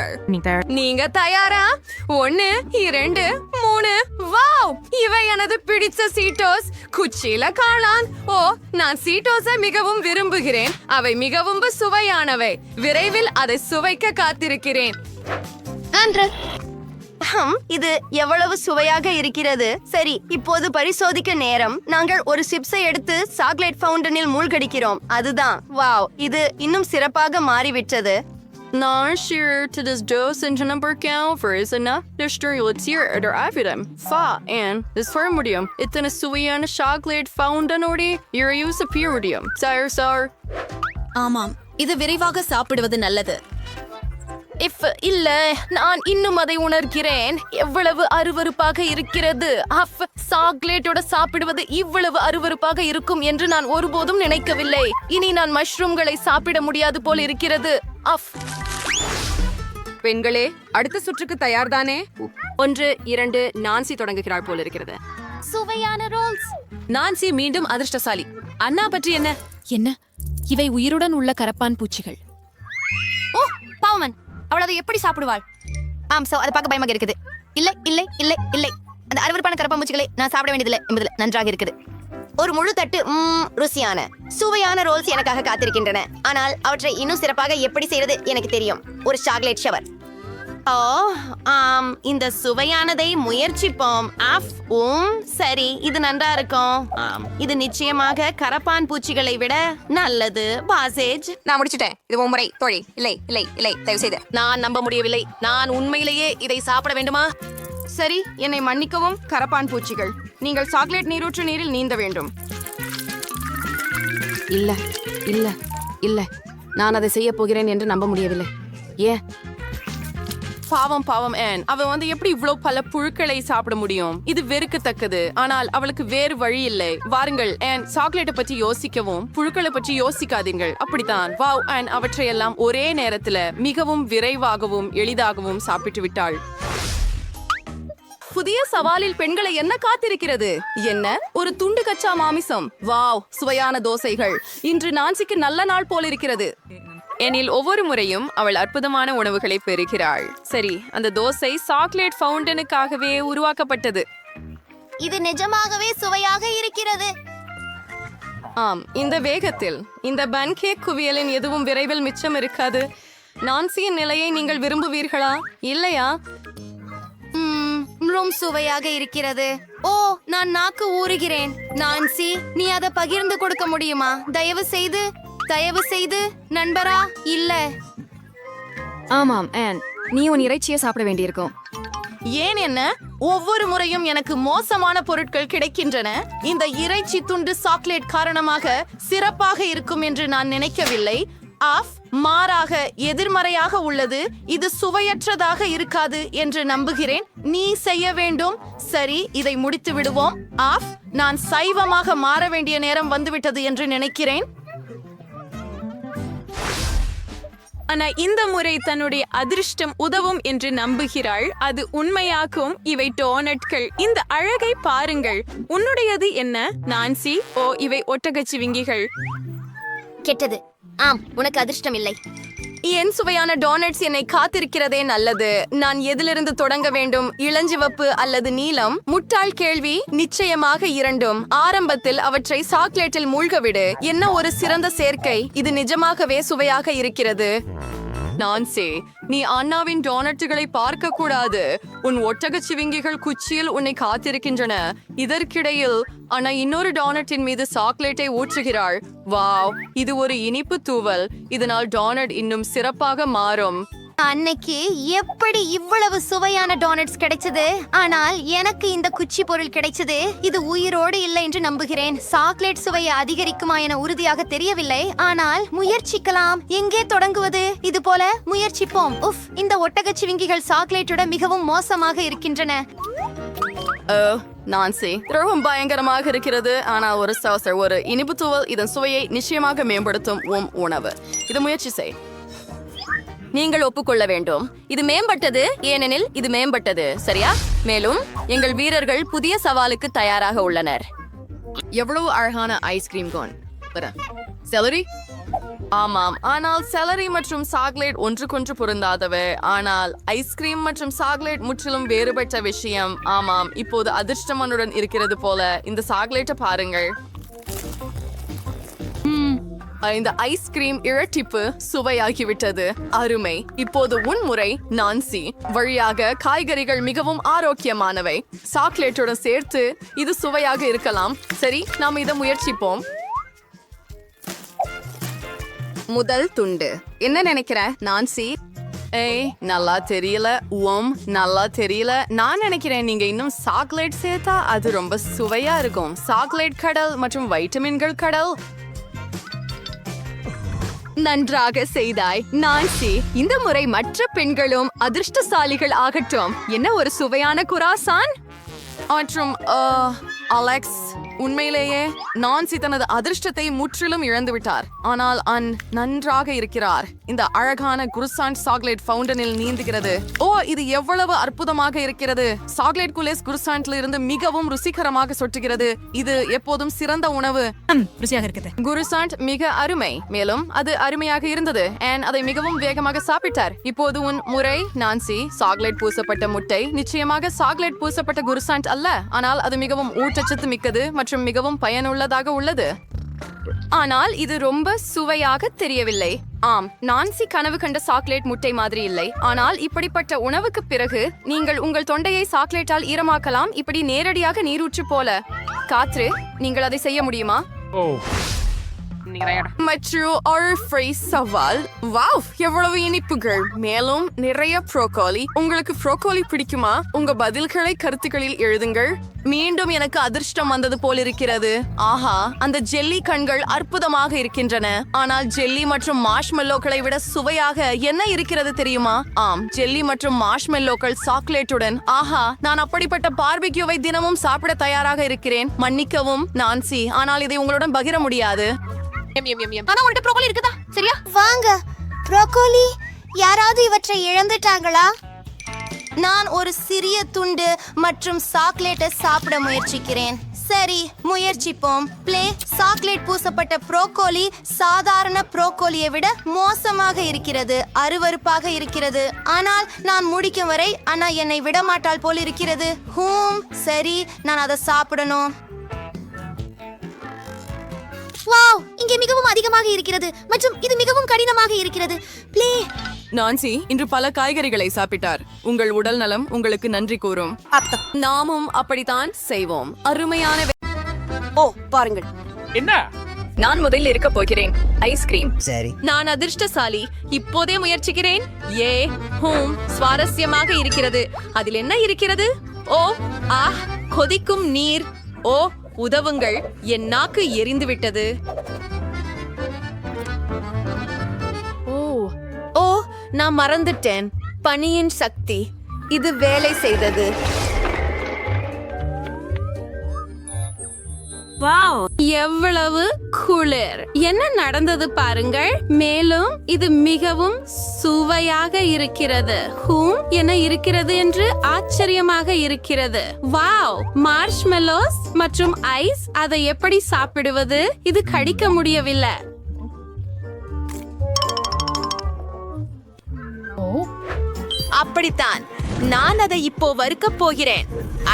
பாருங்கள். நீங்க தயாரா? 1 2 3. வாவ், இவை எனது பிடித்த சீட்டோஸ். குச்சியில காளான். ஓ, நான் சீட்டோஸை மிகவும் விரும்புகிறேன். அவை மிகவும் சுவையானவை. விரைவில் அதை சுவைக்க காத்திருக்கிறேன். இது எவ்வளவு சுவையாக இருக்கிறது. சரி, இப்போது பரிசோதிக்க நேரம். நாங்கள் ஒரு சிப்ஸை எடுத்து சாக்லேட் ஃபவுண்டனில் மூழ்கடிக்கிறோம். அதுதான். வாவ், இது இன்னும் சிறப்பாக மாறிவிட்டது. நான் shear to this dose in number count for is enough to stimulate your other evidence. And this for முடியும். இத்தனை சுவையான சாக்லேட் ஃபவுண்டனோட யூஸ் பியூரியம். சார். ஆமாம், இது விரைவாக சாப்பிடுவது நல்லது. இல்ல, நான் இன்னும் அதை உணர்கிறேன். எவ்வளவு அருவருப்பாக இருக்கிறது. சாக்லேட்டோட சாப்பிடுவது இவ்வளவு அருவருப்பாக இருக்கும் என்று நான் ஒருபோதும் நினைக்கவில்லை. இனி நான் மஷ்ரூம்களை சாப்பிட முடியாது போல் இருக்கிறது. பெண்களே, அடுத்த சுற்றுக்கு தயார்தானே? 1 2 நான்சி தொடங்குகிறாள் போல் இருக்கிறது. சுவையான ரோல்ஸ். நான்சி மீண்டும் அதிர்ஷ்டசாலி. அண்ணா பற்றி என்ன? இவை உயிருடன் உள்ள கரப்பான் பூச்சிகள். ஓ, பாவமன், அவள் அதை எப்படி சாப்பிடுவாள்? அது பார்க்க பயமாக இருக்குது. இல்லை இல்லை இல்லை இல்லை, அந்த அருவருப்பான கரப்பாம்பூச்சிகளை நான் சாப்பிட வேண்டியதில்லை என்பதில் நன்றாக இருக்குது. ஒரு முழு தட்டு ருசியான சுவையான ரோல்ஸ் எனக்காக காத்திருக்கின்றன. ஆனால் அவற்றை இன்னும் சிறப்பாக எப்படி செய்யறது எனக்கு தெரியும். ஒரு சாக்லேட் ஷவர். இந்த சுவையானதை முயற்சிப்போம். சரி, இது நன்றா இருக்கும். இது நிச்சயமாக கரப்பான் பூச்சிகளை விட நல்லது. பாசேஜ், நான் முடிச்சிட்டேன். இது முறை தோழி. இல்லை இல்லை இல்லை, தயவு செய்து. நான் நம்ப முடியவில்லை. நான் உண்மையிலேயே இதை சாப்பிட வேண்டுமா? சரி, என்னை மன்னிக்கவும் கரப்பான் பூச்சிகள். நீங்கள் சாக்லேட் நீரூற்று நீரில் நீந்த வேண்டும். இல்ல இல்ல இல்ல, நான் அதை செய்ய போகிறேன் என்று நம்ப முடியவில்லை. பாவம் அவன் எப்படி இவ்வளவு பல புழுக்களை சாப்பிட முடியும்? இது வெறுக்கத்தக்கது. ஆனால் அவளுக்கு வேறு வழி இல்லை. வாருங்கள் சாக்லேட்டை பற்றி யோசிக்கவும் புழுக்களை பற்றி யோசிக்காதீர்கள். அப்படித்தான். வாவ், அவற்றையெல்லாம் ஒரே நேரத்துல மிகவும் விரைவாகவும் எளிதாகவும் சாப்பிட்டு விட்டாள். புதிய சவாலில் பெண்களை என்ன காத்திருக்கிறது? என்ன ஒரு துண்டு கச்சா மாமிசம். வாவ், சுவையான தோசைகள். இன்று நான்சிக்கு நல்ல நாள் போல் இருக்கிறது. எனில் ஒவ்வொரு முறையும் அவள் அற்புதமான உணவுகளை பெறுகிறாள். சரி, அந்த தோசை சாக்லேட் ஃபவுண்டனுக்காகவே உருவாக்கப்பட்டது. இது நிஜமாகவே சுவையாக இருக்கிறது. இந்த வேகத்தில் இந்த பன்கேக் குவியலின் எதுவும் விரைவில் மிச்சம் இருக்காது. நான்சியின் நிலையை நீங்கள் விரும்புவீர்களா இல்லையா? சுவையாக இருக்கிறது. ஓ, நான் நாக்கு ஊறுகிறேன். நான்சி, நீ அதை பகிர்ந்து கொடுக்க முடியுமா? தயவு செய்து நண்பரா? இல்ல. ஆமாம், நீ உன் இறைச்சியை சாப்பிட வேண்டியிருக்கும். என்ன ஒவ்வொரு முறையும் எனக்கு மோசமான பொருட்கள் கிடைக்கின்றன. இந்த இறைச்சி துண்டு சாக்லேட் காரணமாக சிறப்பாக இருக்கும் என்று நான் நினைக்கவில்லை. மாறாக எதிர்மறையாக உள்ளது. இது சுவையற்றதாக இருக்காது என்று நம்புகிறேன். நீ செய்ய வேண்டும். சரி, இதை முடித்து விடுவோம். நான் சைவமாக மாற வேண்டிய நேரம் வந்துவிட்டது என்று நினைக்கிறேன். ஆனா இந்த முறை தன்னுடைய அதிர்ஷ்டம் உதவும் என்று நம்புகிறாள். அது உண்மையாக்கும். இவை டோனட்கள். இந்த அழகை பாருங்கள். உன்னுடையது என்ன நான்சி? ஓ, இவை ஒட்டகச்சிவிங்கிகள். கெட்டது. உனக்கு அதிர்ஷ்டம் இல்லை. என் சுவையான டோனட்ஸ் என்னை காத்திருக்கிறதே நல்லது. நான் எதிலிருந்து தொடங்க வேண்டும்? இளஞ்சிவப்பு அல்லது நீலம்? முட்டாள் கேள்வி. நிச்சயமாக இரண்டும். ஆரம்பத்தில் அவற்றை சாக்லேட்டில் மூழ்கவிடு. என்ன ஒரு சிறந்த சேர்க்கை. இது நிஜமாகவே சுவையாக இருக்கிறது. நான்சி, நீ அண்ணாவின் டோனட்டுகளை பார்க்க கூடாது. உன் ஒட்டகச்சிவிங்கிகள் குச்சியில் உன்னை காத்திருக்கின்றன. இதற்கிடையில் அண்ணா இன்னொரு டோனட்டின் மீது சாக்லேட்டை ஊற்றுகிறாள். வாவ், இது ஒரு இனிப்பு தூவல். இதனால் டோனட் இன்னும் சிறப்பாக மாறும். அன்னைக்கு எப்படி இவ்வளவு சுவையான டோனட்ஸ் கிடைச்சது? ஆனால் எனக்கு இந்த குச்சி பொருள் கிடைச்சது. இது உயிரோடு இல்லை என்று நம்புகிறேன். சாக்லேட் சுவையை அதிகரிக்குமா என உறுதியாக தெரியவில்லை. ஆனால் முயற்சிக்கலாம். எங்கே தொடங்குவது? இது போல முயற்சிப்போம். இந்த ஒட்டகச்சிவிங்கிகள் சாக்லேட்டோட மிகவும் மோசமாக இருக்கின்றன. நான்சி, ரொம்ப பயங்கரமாக இருக்கிறது. ஆனால் ஒரு இனிப்பு தூவல் இதன் சுவையை நிச்சயமாக மேம்படுத்தும். உணவு. இது முயற்சி செய். நீங்கள் ஒப்புக்கொள்ள வேண்டும். இது மேம்பட்டது, ஏனெனில் இது மேம்பட்டது. சரியா? மேலும் எங்கள் வீரர்கள் புதிய சவாலுக்கு தயாராக உள்ளனர். எவ்வளவு அழகான ஐஸ்கிரீம் கோன். செலரி ஆமாம், ஆனால் செலரி மற்றும் சாக்லேட் ஒன்றுக்கொன்று பொருந்தாதவை. ஆனால் ஐஸ்கிரீம் மற்றும் சாக்லேட் முற்றிலும் வேறுபட்ட விஷயம். ஆமாம், இப்போது அதிர்ஷ்டமனுடன் இருக்கிறது போல. இந்த சாக்லேட்டை பாருங்கள். இந்த ஐஸ்கிரீம் இரட்டிப்பு சுவையாகிவிட்டது. அருமை. இப்போது உன் முறை. நான்சி. வழியாக காய்கறிகள் மிகவும் ஆரோக்கியமானவை. சாக்லேட்டுடன் சேர்த்து இது சுவையாக இருக்கலாம். சரி, நாம் இதை முயற்சிப்போம். முதல் துண்டு. என்ன நினைக்கிற நான்சி? ஏய், நல்லா தெரியல. நல்லா தெரியல. நான் நினைக்கிறேன் நீங்க இன்னும் சாக்லேட் சேர்த்தா அது ரொம்ப சுவையா இருக்கும். சாக்லேட் கடல் மற்றும் வைட்டமின்கள் கடல். நன்றாக செய்தாய் நான்சி. இந்த முறை மற்ற பெண்களும் அதிர்ஷ்டசாலிகள் ஆகட்டும். என்ன ஒரு சுவையான குராசான். மற்றும் அலெக்ஸ், உண்மையிலேயே நான்சி தனது அதிர்ஷ்டத்தை முற்றிலும் இழந்து விட்டார். ஆனால் நன்றாக இருக்கிறார். இந்த அழகான குருசான் சாக்லேட் ஃபவுண்டனில் நீந்துகிறது. ஓ, இது எவ்வளவு அற்புதமாக இருக்கிறது. சாக்லேட் குலேஸ் குருசான்ட்ல இருந்து மிகவும் ருசிகரமாக சொட்டுகிறது. இது எப்போதும் சிறந்த உணவு. ருசியாக இருக்குது. குருசாண்ட் மிக அருமை. மேலும் அது அருமையாக இருந்தது. அதை மிகவும் வேகமாக சாப்பிட்டார். இப்போது உன் முறை நான்சி. சாக்லேட் பூசப்பட்ட முட்டை நிச்சயமாக சாக்லேட் பூசப்பட்ட குருசாண்ட் அல்ல, ஆனால் அது மிகவும் ஊட்டச்சத்து மிக்கது மற்றும் மிகவும் பயனுள்ளதாக உள்ளது. ஆனால் இது ரொம்ப சுவையாக தெரியவில்லை. ஆம், நான்சி கனவு கண்ட சாக்லேட் முட்டை மாதிரி இல்லை. ஆனால் இப்படிப்பட்ட உணவுக்கு பிறகு நீங்கள் உங்கள் தொண்டையை சாக்லேட்டால் ஈரமாக்கலாம். இப்படி நேரடியாக நீரூற்று போல. காற்று, நீங்கள் அதை செய்ய முடியுமா? மற்றும் ஒரு ஃப்ரை சவால். வாவ், எவ்வளவு இனிப்புகள். மேலும் நிறைய ப்ரோக்கோலி. உங்களுக்கு ப்ரோக்கோலி பிடிக்குமா? உங்க பதில்களை கருத்துக்களில் எழுதுங்கள். மீண்டும் எனக்கு அதிர்ஷ்டம் வந்தது போல் இருக்கிறது. ஆஹா, அந்த ஜெல்லி கண்கள் அற்புதமாக இருக்கின்றன. ஆனால் ஜெல்லி மற்றும் மார்ஷ்மெல்லோக்களை விட சுவையாக என்ன இருக்கிறது தெரியுமா? ஆம், ஜெல்லி மற்றும் மார்ஷ்மெல்லோக்கள் சாக்லேட்டுடன். ஆஹா, நான் அப்படிப்பட்ட பார்பிக்யூவை தினமும் சாப்பிட தயாராக இருக்கிறேன். மன்னிக்கவும் நான்சி, ஆனால் இதை உங்களுடன் பகிர முடியாது. ஆனா உன்கிட்ட ப்ரோக்கோலி இருக்குதா? சரியா? வாங்க. ப்ரோக்கோலி, யாராவது இவற்றை இழந்துட்டாங்களா? நான் ஒரு சிறிய துண்டு மற்றும் சாக்லேட்டை சாப்பிட முயற்சிக்கிறேன். சரி, முயற்சிப்போம். ப்ளே. சாக்லேட் பூசப்பட்ட ப்ரோக்கோலி சாதாரண ப்ரோக்கோலியை விட மோசமாக இருக்கிறது. அருவருப்பாக இருக்கிறது. ஆனால் நான் முடிக்கும் வரை அண்ணா என்னை விடமாட்டாள் போல் இருக்கிறது. சரி, நான் அதை சாப்பிடணும். வாவ், இங்கே மிகவும் அதிகமாக இருக்கிறது மற்றும் இது மிகவும் கடினமாக இருக்கிறது. ப்ளே. நான்சி இன்று பல காய்கறிகளை சாப்பிட்டார். உங்கள் உடல் நலம் உங்களுக்கு நன்றி கூறும். நாமும் அப்படித்தான் செய்வோம். அருமையான பாருங்கள். என்ன? நான் முதலில் இருக்க போகிறேன். ஐஸ்கிரீம். சரி, நான் அதிர்ஷ்டசாலி. இப்போதே முயற்சிக்கிறேன். சுவாரஸ்யமாக இருக்கிறது. அதில் என்ன இருக்கிறது? கொதிக்கும் நீர். உதவுங்கள், என் நாக்கு எரிந்து விட்டது. நான் மறந்துட்டேன். பனியின் சக்தி. இது வேலை செய்தது. எவ்வளவு குளிர். என்ன நடந்தது பாருங்கள். மேலும் இது மிகவும் சுவையாக இருக்கிறது. என்ன இருக்கிறது என்று ஆச்சரியமாக இருக்கிறது. வாவ், மார்ஷ்மெல்லோஸ் மற்றும் ஐஸ். அதை எப்படி சாப்பிடுவது? இது கடிக்க முடியவில்லை. அப்படித்தான், நான் அதை இப்போ வறுக்கப் போகிறேன்.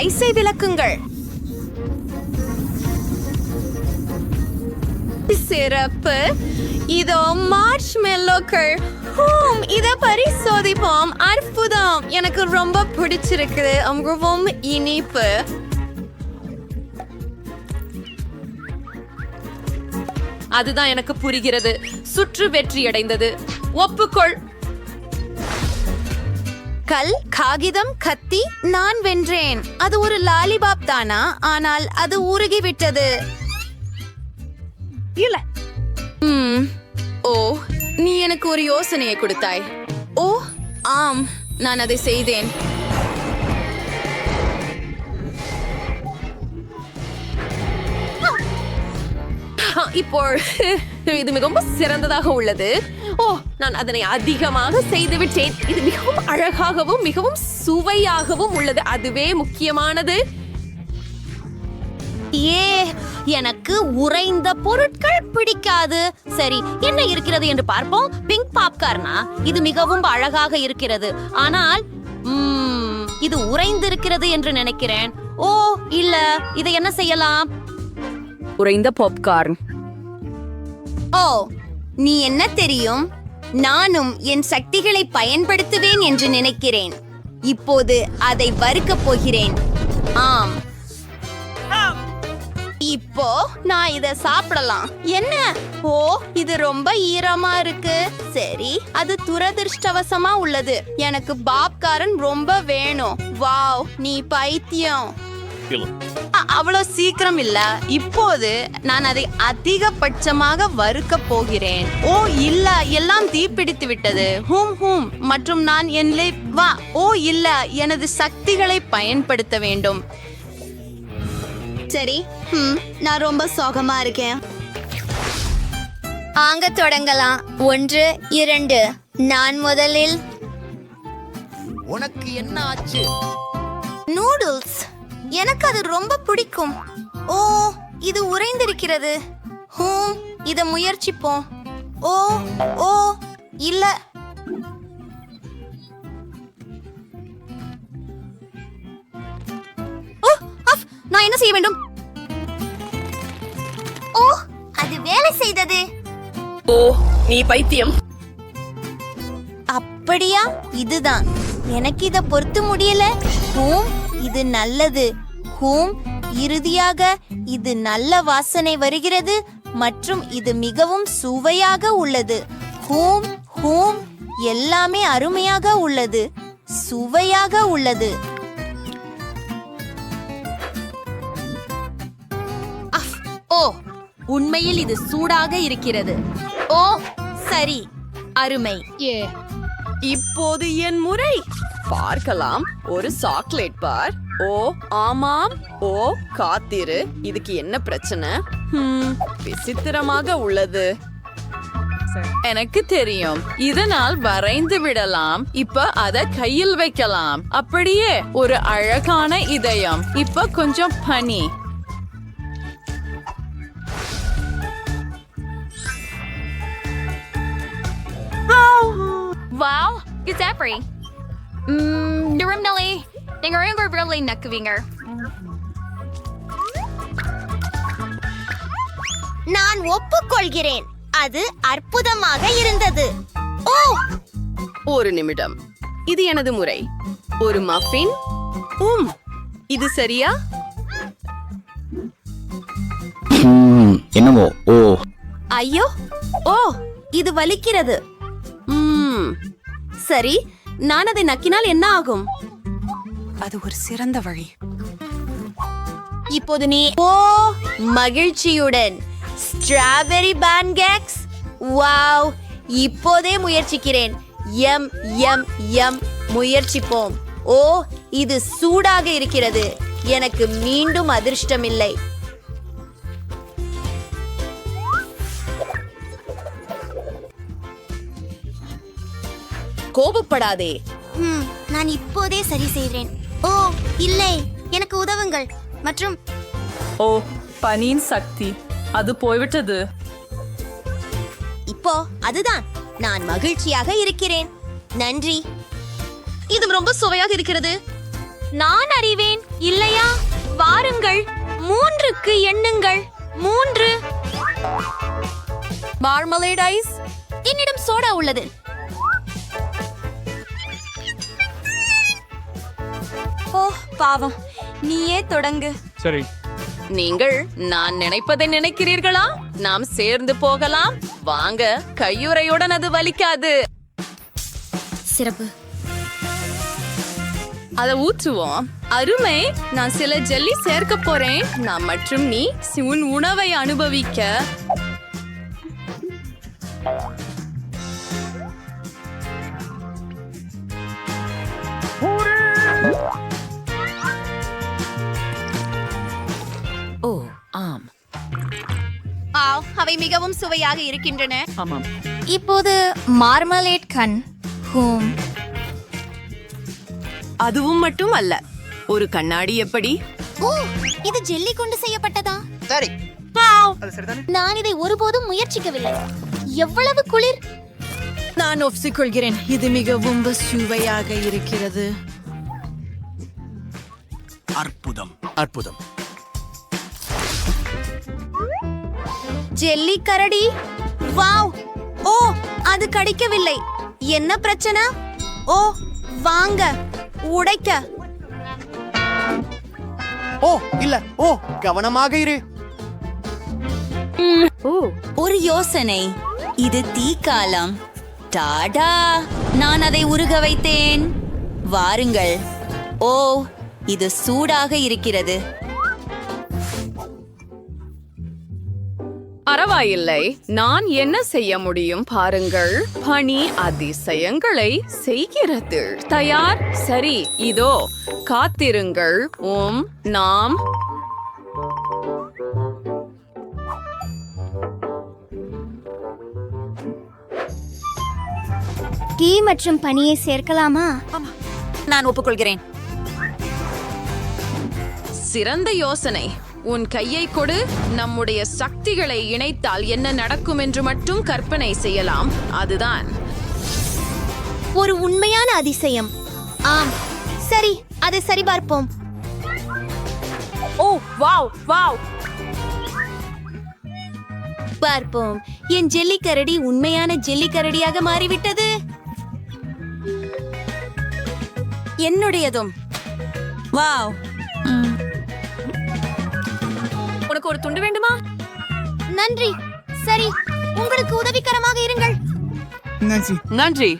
ஐஸை விளக்குங்கள். சிறப்பு. இதோ மார்ஷ்மெல்லோக்கள். இத பரிசோதிப்போம். அற்புதம். எனக்கு ரொம்ப பிடிச்சிருக்குது. ரொம்பவும் இனிப்பு. அதுதான் எனக்கு புரிகிறது. சுற்று வெற்றி அடைந்தது. ஒப்புக்கொள். கல், காகிதம், கத்தி. நான் வென்றேன். அது ஒரு லாலிபாப் தானா? ஆனால் அது உருகிவிட்டது. இல்ல. நீ எனக்கு ஒரு யோசனையை கொடுத்தாய். ஆம், நான் அதை செய்தேன். இப்போ இது மிகவும் சிறந்ததாக உள்ளது. நான் அதனை அதிகமாக செய்து விட்டேன். இது மிகவும் அழகாகவும் மிகவும் சுவையாகவும் உள்ளது. அதுவே முக்கியமானது. எனக்கு உறைந்த பொருட்கள் பிடிக்காது. சரி, என்ன இருக்கிறது என்று பார்ப்போம். பிங்க் பாப்கார்னா இது மிகவும் அழகாக இருக்கிறது, ஆனால் இது உறைந்திருக்கிறது என்று நினைக்கிறேன். ஓ இல்ல, இதை என்ன செய்யலாம்? உறைந்த பாப்கார்ன். ஓ, நீ என்ன தெரியும்? நானும் என் சக்திகளை பயன்படுத்துவேன் என்று நினைக்கிறேன். இப்போது அதை வறுக்கப் போகிறேன். ஆம், இப்போ நான் இத சாப்பிடலாம். என்ன? ஓ, இது ரொம்ப ஈரமா இருக்கு. சரி, அது துரதிர்ஷ்டவசமா உள்ளது. எனக்கு பாப்காரன் ரொம்ப வேணும். வாவ், நீ பைத்தியம். அவ்வளவு சீக்கிரம் இல்ல. இப்போது நான் அதை அதிகபட்சமாக வறுக்க போகிறேன். ஓ இல்ல, எல்லாம் தீப்பிடித்து விட்டது. ஹூம் மற்றும் நான் வா. ஓ இல்ல, எனது சக்திகளை பயன்படுத்த வேண்டும். சரி, நான் ரொம்ப சோகமா இருக்கேன். அங்க தொடங்கலாம். 1 2. நான் முதலில். உனக்கு என்ன ஆச்சு? நூடுல்ஸ். எனக்கு அது ரொம்ப பிடிக்கும். ஓ, இது உறைந்திருக்கிறது. இத முயற்சிப்போம். ஓ ஓ இல்ல. நான் என்ன செய்ய வேண்டும்? ஓ, அது வேலை செய்தது. ஓ, நீ பைத்தியம். அப்படியா? இதுதான். எனக்கு இத பொறுத்து முடியல. இது நல்லது. இறுதியாக இது நல்ல வாசனை வருகிறது மற்றும் இது மிகவும் சுவையாக உள்ளது. எல்லாமே அருமையாக உள்ளது, சுவையாக உள்ளது. ஓ, உண்மையில் இது சூடாக இருக்கிறது. ஓ சரி, அருமை. இப்போது என் முறை. பார்க்கலாம். ஒரு சாக்லேட் பார். ஓ ஆமாம். ஓ காத்திரு, இதுக்கு என்ன பிரச்சனை? விசித்திரமாக உள்ளது. எனக்கு தெரியும், இதனால் வரைந்து விடலாம். இப்ப அத கையில் வைக்கலாம். அப்படியே ஒரு அழகான இதயம். இப்ப கொஞ்சம் பனி. Wow, it's Avery. Durimnelli, நீங்கள் really நக்குவீங்க. நான் ஒப்புக்கொள்கிறேன், அது அற்புதமாக இருந்தது. ஓ, ஒரு நிமிடம். இது எனது முறை. ஒரு மஃபின். இது சரியா? என்னவோ? ஓ ஐயோ, ஓ இது வலிக்கிறது. சரி, நான் அதை நக்கினால் என்ன ஆகும்? அது ஒரு சிறந்த வழி. இப்போது நீ. ஓ, மகிழ்ச்சியுடன் ஸ்ட்ராபெரி பேன்கேக்ஸ். வாவ், இப்போதே முயற்சிக்கிறேன். M M M. முயற்சிப்போம். ஓ, இது சூடாக இருக்கிறது. எனக்கு மீண்டும் அதிர்ஷ்டமில்லை. கோபப்படாதே. நான் இப்போதே சரி செய்கிறேன். ஓ இல்லை, எனக்கு உதவுங்கள். மற்றும் ஓ, பனியின் சக்தி அது போய்விட்டது. இப்போ அதுதான். நான் மகிழ்ச்சியாக இருக்கிறேன். நன்றி. இது ரொம்ப சுவையாக இருக்கிறது. நான் அறிவேன் இல்லையா? வாருங்கள், 3க்கு எண்ணுங்கள். 3. மார்மலேட் ஐஸ். என்னிடம் சோடா உள்ளது. ஓ பாவம், நீயே தொடங்கு. சரி, நீங்கள் நான் நினைப்பதை நினைக்கிறீர்களா? நாம் சேர்ந்து போகலாம். வாங்க, கையுறையுடன் அது வலிக்காது. சிறப்பு. அத ஊற்றுவோம். அருமை. நான் சில ஜெல்லி சேர்க்க போறேன். நான் மற்றும் நீ உன் உணவை அனுபவிக்க. ஓ ஆம், அவை மிகவும் சுவையாக இருக்கின்றன. ஆமாம். இப்போது மார்மலேட் கண். அதுவும் மட்டும் அல்ல, ஒரு கண்ணாடி எப்படி? ஓ, இது ஜெல்லி கொண்டு செய்யப்பட்டதா? சரி, நான் இதை ஒருபோதும் முயற்சிக்கவில்லை. எவ்வளவு குளிர்! நான் ஒப்புக்கொள்கிறேன், இது மிகவும் சுவையாக இருக்கிறது. அற்புதம் அற்புதம். ஜெல்லி கரடி, வாவ்! ஓ, அது கடிக்கவில்லை. என்ன பிரச்சனை? ஓ, வாங்க, உடைக்க. ஓ இல்ல, ஓ கவனமாக இரு. ஒரு யோசனை. இது தீக்காலம். டாடா, நான் அதை உருக வைத்தேன். வாருங்கள். ஓ, இது சூடாக இருக்கிறது. பரவாயில்லை, நான் என்ன செய்ய முடியும் பாருங்கள். பனி அதிசயங்களை செய்கிறது. தயார்? சரி, இதோ காத்திருங்கள். நாம் டீ மற்றும் பனியை சேர்க்கலாமா? நான் ஒப்புக்கொள்கிறேன். சிறந்த யோசனை. உன் கையை கொடு. நம்முடைய சக்திகளை இணைத்தால் என்ன நடக்கும் என்று மட்டும் கற்பனை செய்யலாம். அதுதான் ஒரு உண்மையான அதிசயம். ஆம், சரி, அதை சரிபார்ப்போம். ஓ வாவ் வாவ். பார்ப்போம். என் ஜெல்லிக்கரடி உண்மையான ஜெல்லிக்கரடியாக மாறிவிட்டது. என்னுடையதும். வாவ். உனக்கு ஒரு துண்டு வேண்டுமா? நன்றி. சரி, உங்களுக்கு உதவிகரமாக இருங்கள். நன்றி. நன்றி.